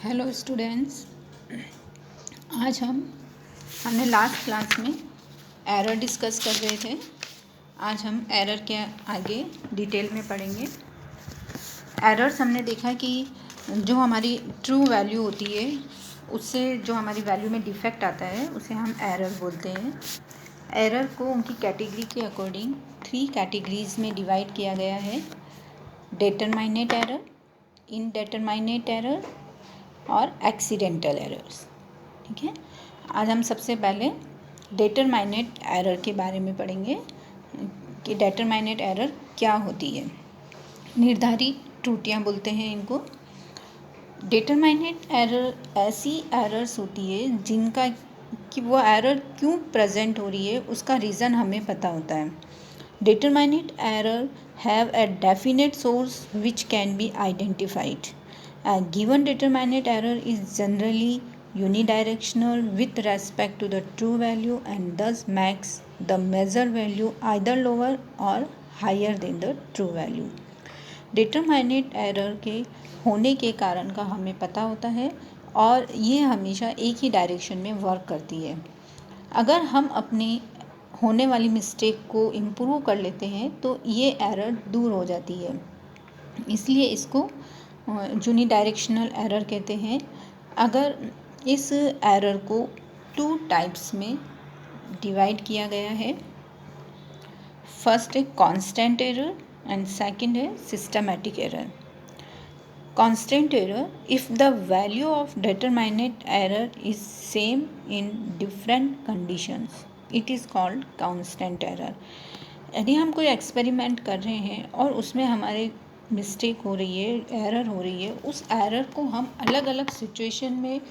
Hello students. आज हमने last class में एरर डिस्कस कर रहे थे। आज हम एरर के आगे डिटेल में पढ़ेंगे। एरर्स हमने देखा कि जो हमारी ट्रू वैल्यू होती है उससे जो हमारी वैल्यू में डिफेक्ट आता है उसे हम एरर बोलते हैं। एरर को उनकी कैटेगरी के अकॉर्डिंग 3 कैटेगरीज में डिवाइड किया गया है: डिटरमिनेट एरर, इनडिटरमिनेट एरर और एक्सीडेंटल एरर्स। ठीक है, आज हम सबसे पहले डिटरमिनेट एरर के बारे में पढ़ेंगे कि डिटरमिनेट एरर क्या होती है। निर्धारित त्रुटियां बोलते हैं इनको। डिटरमिनेट एरर ऐसी एरर्स होती है जिनका कि वो एरर क्यों प्रेजेंट हो रही है उसका रीज़न हमें पता होता है। Determinate error have a definite source which can be identified. A given determinate error is generally unidirectional with respect to the true value and thus makes the measured value either lower or higher than the true value. Determinate error के होने के कारण का हमें पता होता है और ये हमेशा एक ही डायरेक्शन में वर्क करती है। अगर हम अपने होने वाली मिस्टेक को इम्प्रूव कर लेते हैं तो ये एरर दूर हो जाती है, इसलिए इसको यूनिडायरेक्शनल एरर कहते हैं। अगर इस एरर को 2 टाइप्स में डिवाइड किया गया है। फर्स्ट है कांस्टेंट एरर एंड सेकंड है systematic error. Constant error, if the value of determinate error is same in different conditions it is called constant error. यदि हम कोई एक्सपेरिमेंट कर रहे हैं और उसमें हमारे मिस्टेक हो रही है, एरर हो रही है, उस एरर को हम अलग अलग सिचुएशन में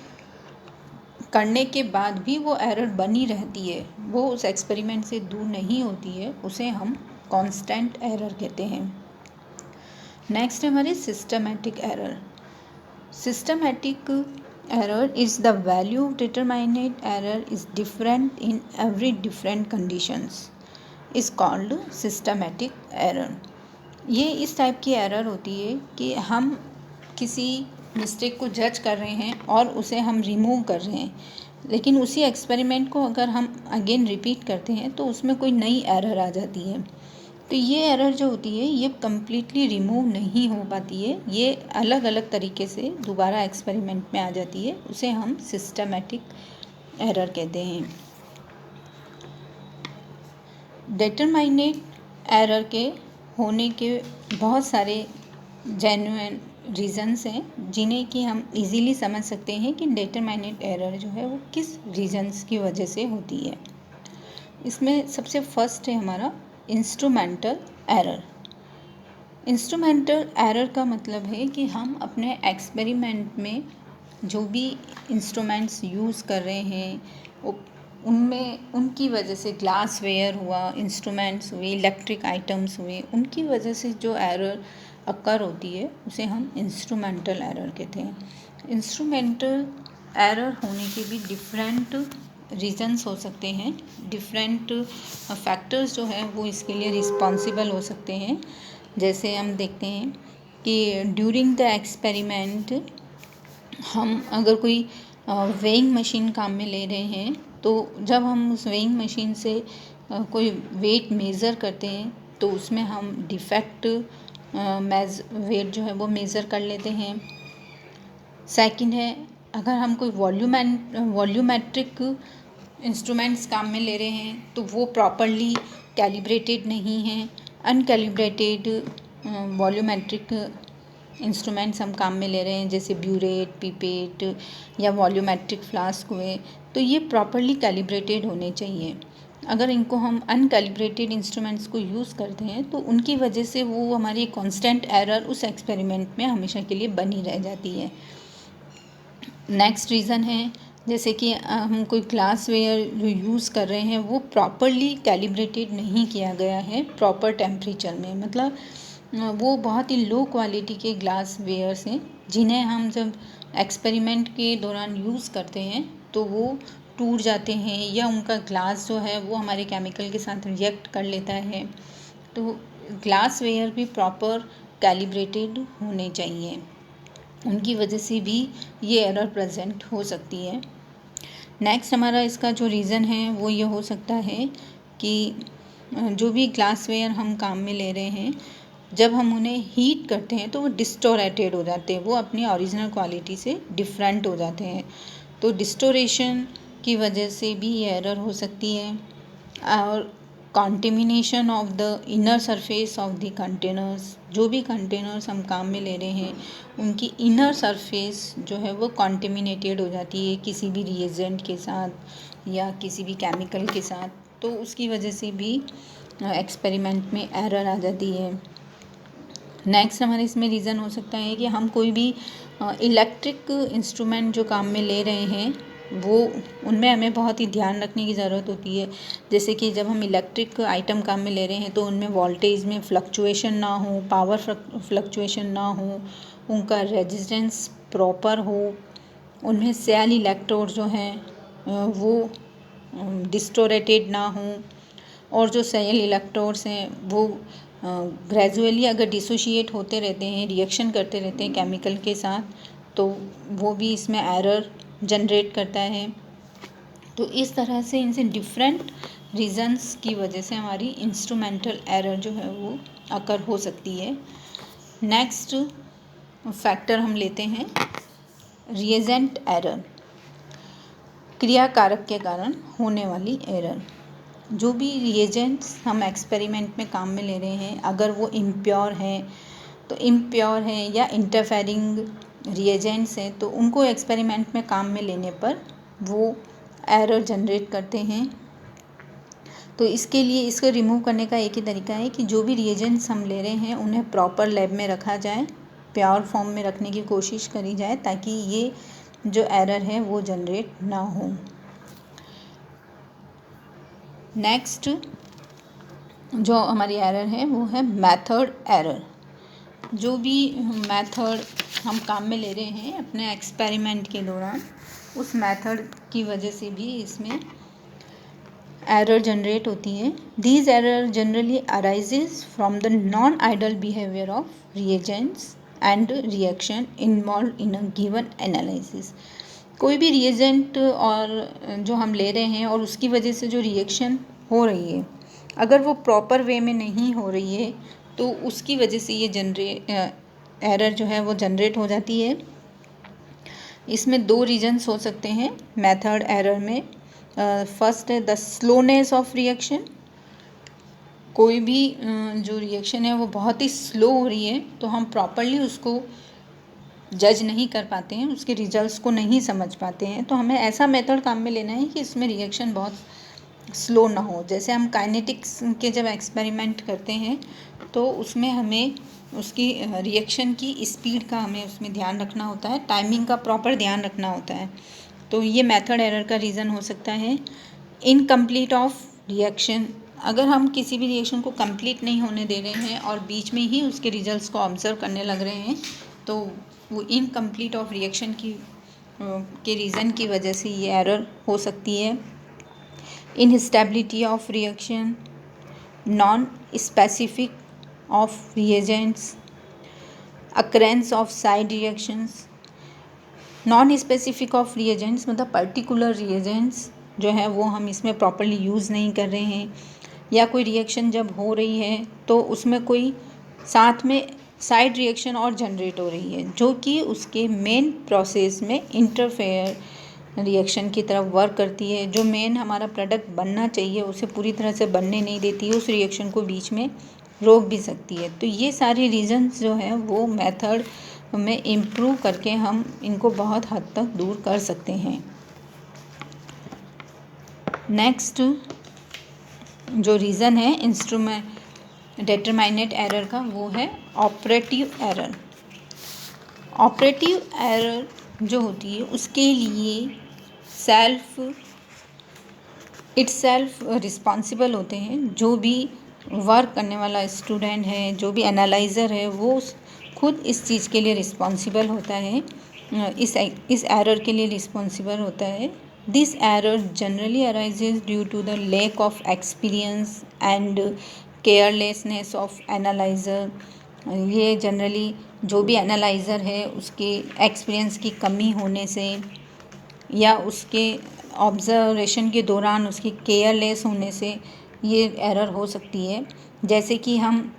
करने के बाद भी वो एरर बनी रहती है, वो उस एक्सपेरिमेंट से दूर नहीं होती है, उसे हम कांस्टेंट एरर कहते हैं। नेक्स्ट है हमारी systematic error. Systematic error is the value of determinate error is different in every different conditions is called systematic error. ये इस टाइप की एरर होती है कि हम किसी मिस्टेक को जज कर रहे हैं और उसे हम रिमूव कर रहे हैं, लेकिन उसी एक्सपेरिमेंट को अगर हम अगेन रिपीट करते हैं तो उसमें कोई नई एरर आ जाती है। तो ये एरर जो होती है ये कम्प्लीटली रिमूव नहीं हो पाती है, ये अलग अलग तरीके से दोबारा एक्सपेरिमेंट में आ जाती है, उसे हम सिस्टमैटिक एरर कहते हैं। डिटरमिनेट एरर के होने के बहुत सारे जेन्युइन रीज़न्स हैं जिन्हें कि हम इजीली समझ सकते हैं कि डिटरमिनेट एरर जो है वो किस रीज़न्स की वजह से होती है। इसमें सबसे फर्स्ट है हमारा इंस्ट्रूमेंटल एरर। इंस्ट्रूमेंटल एरर का मतलब है कि हम अपने एक्सपेरिमेंट में जो भी इंस्ट्रूमेंट्स यूज़ कर रहे हैं उनमें उनकी वजह से ग्लास वेयर हुआ, इंस्ट्रूमेंट्स हुए, इलेक्ट्रिक आइटम्स हुए, उनकी वजह से जो एरर अकर होती है उसे हम इंस्ट्रूमेंटल एरर कहते हैं। इंस्ट्रूमेंटल एरर होने के भी डिफरेंट रीज़न्स हो सकते हैं, डिफरेंट फैक्टर्स जो हैं वो इसके लिए रिस्पॉन्सिबल हो सकते हैं। जैसे हम देखते हैं कि ड्यूरिंग द एक्सपेरिमेंट हम अगर कोई वेइंग मशीन काम में ले रहे हैं तो जब हम उस वेइंग मशीन से कोई वेट मेज़र करते हैं तो उसमें हम डिफेक्ट वेट जो है वो मेज़र कर लेते हैं। सेकंड है, अगर हम कोई वॉल्यूमेट्रिक इंस्ट्रूमेंट्स काम में ले रहे हैं तो वो प्रॉपरली कैलिब्रेटेड नहीं हैं। अनकैलिब्रेटेड वॉल्यूमेट्रिक इंस्ट्रूमेंट्स हम काम में ले रहे हैं जैसे ब्यूरेट, पिपेट या वॉल्यूमेट्रिक फ्लास्क हुए, तो ये प्रॉपरली कैलिब्रेटेड होने चाहिए। अगर इनको हम अनकैलिब्रेटेड इंस्ट्रूमेंट्स को यूज़ करते हैं तो उनकी वजह से वो हमारी कांस्टेंट एरर उस एक्सपेरिमेंट में हमेशा के लिए बनी रह जाती है। नेक्स्ट रीज़न है जैसे कि हम कोई ग्लास वेयर जो यूज़ कर रहे हैं वो प्रॉपरली कैलिब्रेटेड नहीं किया गया है प्रॉपर टेम्परेचर में, मतलब वो बहुत ही लो क्वालिटी के ग्लास वेयर्स हैं जिन्हें हम जब एक्सपेरिमेंट के दौरान यूज़ करते हैं तो वो टूट जाते हैं या उनका ग्लास जो है वो हमारे केमिकल के साथ रिएक्ट कर लेता है। तो ग्लास वेयर भी प्रॉपर कैलिब्रेटेड होने चाहिए। उनकी वजह से भी ये एरर प्रेजेंट हो सकती है। नेक्स्ट हमारा इसका जो रीज़न है वो ये हो सकता है कि जो भी ग्लासवेयर हम काम में ले रहे हैं, जब हम उन्हें हीट करते हैं तो वो डिस्टोरेटेड हो जाते हैं, वो अपनी ओरिजिनल क्वालिटी से डिफरेंट हो जाते हैं। तो डिस्टोरेशन की वजह से भी ये एरर हो सकती है। और contamination of the inner surface of the containers, जो भी कंटेनर्स हम काम में ले रहे हैं उनकी इनर सरफेस जो है वो कॉन्टेमिनेटेड हो जाती है किसी भी रिएजेंट के साथ या किसी भी केमिकल के साथ, तो उसकी वजह से भी एक्सपेरिमेंट में एरर आ जाती है। नेक्स्ट हमारे इसमें रीज़न हो सकता है कि हम कोई भी इलेक्ट्रिक इंस्ट्रूमेंट जो काम में ले रहे हैं वो उनमें हमें बहुत ही ध्यान रखने की ज़रूरत होती है। जैसे कि जब हम इलेक्ट्रिक आइटम काम में ले रहे हैं तो उनमें वोल्टेज में फ्लक्चुएशन ना हो, पावर फ्लक्चुएशन ना हो, उनका रेजिस्टेंस प्रॉपर हो, उनमें सेल इलेक्ट्रोड जो हैं वो डिस्टोरेटेड ना हो, और जो सेल इलेक्ट्रोड्स हैं वो ग्रेजुअली अगर डिसोशिएट होते रहते हैं, रिएक्शन करते रहते हैं केमिकल के साथ, तो वो भी इसमें एरर जनरेट करता है। तो इस तरह से इनसे डिफरेंट रीज़न्स की वजह से हमारी इंस्ट्रूमेंटल एरर जो है वो अकर हो सकती है। नेक्स्ट फैक्टर हम लेते हैं रिएजेंट एरर, क्रिया कारक के कारण होने वाली एरर। जो भी रिएजेंट्स हम एक्सपेरिमेंट में काम में ले रहे हैं अगर वो इम्प्योर हैं या इंटरफेरिंग रिएजेंट्स हैं तो उनको एक्सपेरिमेंट में काम में लेने पर वो एरर जनरेट करते हैं। तो इसके लिए इसको रिमूव करने का एक ही तरीका है कि जो भी रिएजेंट्स हम ले रहे हैं उन्हें प्रॉपर लैब में रखा जाए, प्योर फॉर्म में रखने की कोशिश करी जाए ताकि ये जो एरर है वो जनरेट ना हो। नेक्स्ट जो हमारी एरर है वो है मेथड एरर। जो भी मेथड हम काम में ले रहे हैं अपने एक्सपेरिमेंट के दौरान, उस मेथड की वजह से भी इसमें एरर जनरेट होती है। These error generally arises from the non idol behaviour of reagents and reaction involve in a given analysis. कोई भी रिएजेंट और जो हम ले रहे हैं और उसकी वजह से जो रिएक्शन हो रही है अगर वो प्रॉपर वे में नहीं हो रही है तो उसकी वजह से ये एरर जो है वो जनरेट हो जाती है। इसमें दो रीजन्स हो सकते हैं मेथड एरर में। फर्स्ट है द स्लोनेस ऑफ रिएक्शन। कोई भी जो रिएक्शन है वो बहुत ही स्लो हो रही है तो हम प्रॉपरली उसको जज नहीं कर पाते हैं, उसके रिजल्ट्स को नहीं समझ पाते हैं। तो हमें ऐसा मेथड काम में लेना है कि इसमें रिएक्शन बहुत स्लो ना हो। जैसे हम काइनेटिक्स के जब एक्सपेरिमेंट करते हैं तो उसमें हमें उसकी रिएक्शन की स्पीड का हमें उसमें ध्यान रखना होता है, टाइमिंग का प्रॉपर ध्यान रखना होता है। तो ये मेथड एरर का रीज़न हो सकता है। इनकम्प्लीट ऑफ रिएक्शन, अगर हम किसी भी रिएक्शन को कंप्लीट नहीं होने दे रहे हैं और बीच में ही उसके रिजल्ट्स को ऑब्जर्व करने लग रहे हैं तो वो इनकम्प्लीट ऑफ रिएक्शन के रीज़न की वजह से ये एरर हो सकती है। Instability of reaction, non specific of reagents, occurrence of side reactions. Non specific of reagents मतलब पर्टिकुलर रिएजेंट्स जो है वो हम इसमें प्रॉपरली यूज़ नहीं कर रहे हैं, या कोई रिएक्शन जब हो रही है तो उसमें कोई साथ में साइड रिएक्शन और जनरेट हो रही है जो कि उसके मेन प्रोसेस में इंटरफेयर रिएक्शन की तरफ वर्क करती है। जो मेन हमारा प्रोडक्ट बनना चाहिए उसे पूरी तरह से बनने नहीं देती है, उस रिएक्शन को बीच में रोक भी सकती है। तो ये सारे रीजंस जो हैं वो मेथड में इम्प्रूव करके हम इनको बहुत हद तक दूर कर सकते हैं। नेक्स्ट जो रीज़न है इंस्ट्रूमेंट डिटरमाइनेट एरर का वो है ऑपरेटिव एरर। ऑपरेटिव एरर जो होती है उसके लिए इटसेल्फ रिस्पॉन्सिबल होते हैं। जो भी वर्क करने वाला स्टूडेंट है, जो भी एनालाइज़र है, वो खुद इस चीज़ के लिए रिस्पॉन्सिबल होता है, इस एरर के लिए रिस्पॉन्सिबल होता है। This error generally arises due to the lack of experience and carelessness of analyser. ये जनरली जो भी एनालाइज़र है उसके एक्सपीरियंस की कमी होने से या उसके ऑब्जर्वेशन के दौरान उसकी केयरलेस होने से ये एरर हो सकती है। जैसे कि हम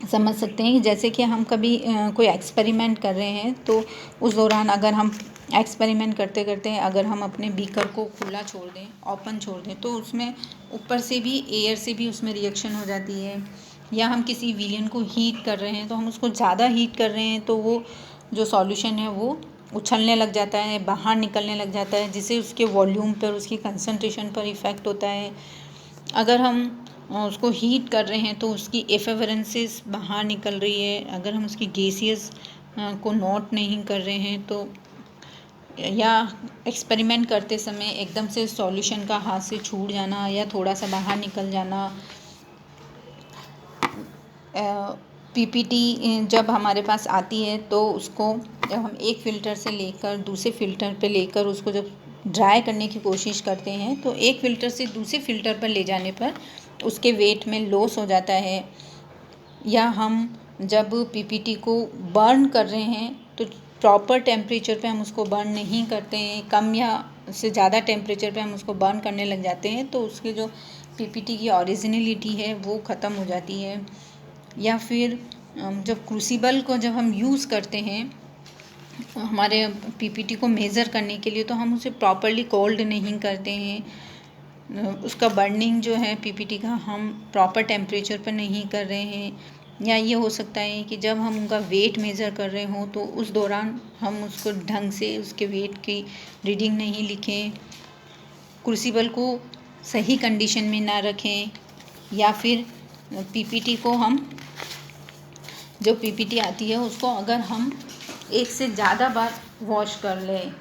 समझ सकते हैं कि जैसे कि हम कभी कोई एक्सपेरिमेंट कर रहे हैं तो उस दौरान अगर हम एक्सपेरिमेंट करते करते अगर हम अपने बीकर को खुला छोड़ दें, ओपन छोड़ दें, तो उसमें ऊपर से भी एयर से भी उसमें रिएक्शन हो जाती है। या हम किसी विलियन को हीट कर रहे हैं तो हम उसको ज़्यादा हीट कर रहे हैं तो वो जो सॉल्यूशन है वो उछलने लग जाता है, बाहर निकलने लग जाता है, जिससे उसके वॉल्यूम पर, उसकी कंसंट्रेशन पर इफ़ेक्ट होता है। अगर हम उसको हीट कर रहे हैं तो उसकी एफेरेंसेस बाहर निकल रही है। अगर हम उसकी गैसियस को नोट नहीं कर रहे हैं तो, या एक्सपेरिमेंट करते समय एकदम से सॉल्यूशन का हाथ से छूट जाना या थोड़ा सा बाहर निकल जाना। पीपीटी जब हमारे पास आती है तो उसको जब हम एक फ़िल्टर से लेकर दूसरे फ़िल्टर पे लेकर उसको जब ड्राई करने की कोशिश करते हैं तो एक फ़िल्टर से दूसरे फ़िल्टर पर ले जाने पर उसके वेट में लॉस हो जाता है। या हम जब पीपीटी को बर्न कर रहे हैं तो प्रॉपर टेम्परेचर पे हम उसको बर्न नहीं करते हैं, कम या से ज़्यादा टेम्परेचर पे हम उसको बर्न करने लग जाते हैं तो उसकी जो पीपीटी की ओरिजिनलिटी है वो ख़त्म हो जाती है। या फिर जब क्रूसिबल को जब हम यूज़ करते हैं हमारे पीपीटी को मेज़र करने के लिए तो हम उसे प्रॉपरली कोल्ड नहीं करते हैं, उसका बर्निंग जो है पीपीटी का हम प्रॉपर टेम्परेचर पर नहीं कर रहे हैं। या ये हो सकता है कि जब हम उनका वेट मेज़र कर रहे हों तो उस दौरान हम उसको ढंग से उसके वेट की रीडिंग नहीं लिखें, क्रूसिबल को सही कंडीशन में ना रखें, या फिर पीपीटी को हम जो पीपीटी आती है उसको अगर हम एक से ज़्यादा बार वॉश कर लें,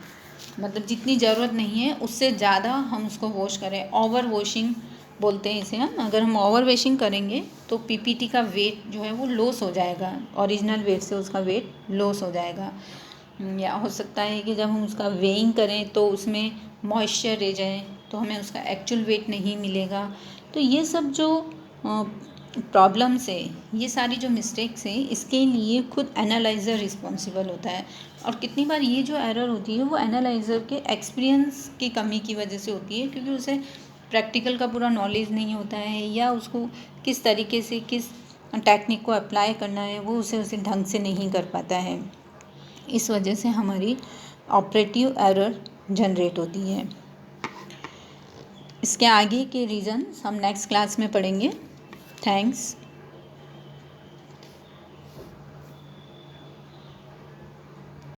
मतलब जितनी ज़रूरत नहीं है उससे ज़्यादा हम उसको वॉश करें, ओवर वॉशिंग बोलते हैं इसे हम। अगर हम ओवर वॉशिंग करेंगे तो पीपीटी का वेट जो है वो लॉस हो जाएगा, ओरिजिनल वेट से उसका वेट लॉस हो जाएगा। या हो सकता है कि जब हम उसका वेइंग करें तो उसमें मॉइस्चर रह जाए तो हमें उसका एक्चुअल वेट नहीं मिलेगा। तो ये सब जो प्रॉब्लम्स है, ये सारी जो मिस्टेक्स हैं, इसके लिए खुद एनालाइज़र रिस्पॉन्सिबल होता है। और कितनी बार ये जो एरर होती है वो एनालाइज़र के एक्सपीरियंस की कमी की वजह से होती है, क्योंकि उसे प्रैक्टिकल का पूरा नॉलेज नहीं होता है या उसको किस तरीके से किस टेक्निक को अप्लाई करना है वो उसे ढंग से नहीं कर पाता है। इस वजह से हमारी ऑपरेटिव एरर जनरेट होती है। इसके आगे के रीज़न हम नेक्स्ट क्लास में पढ़ेंगे। थैंक्स।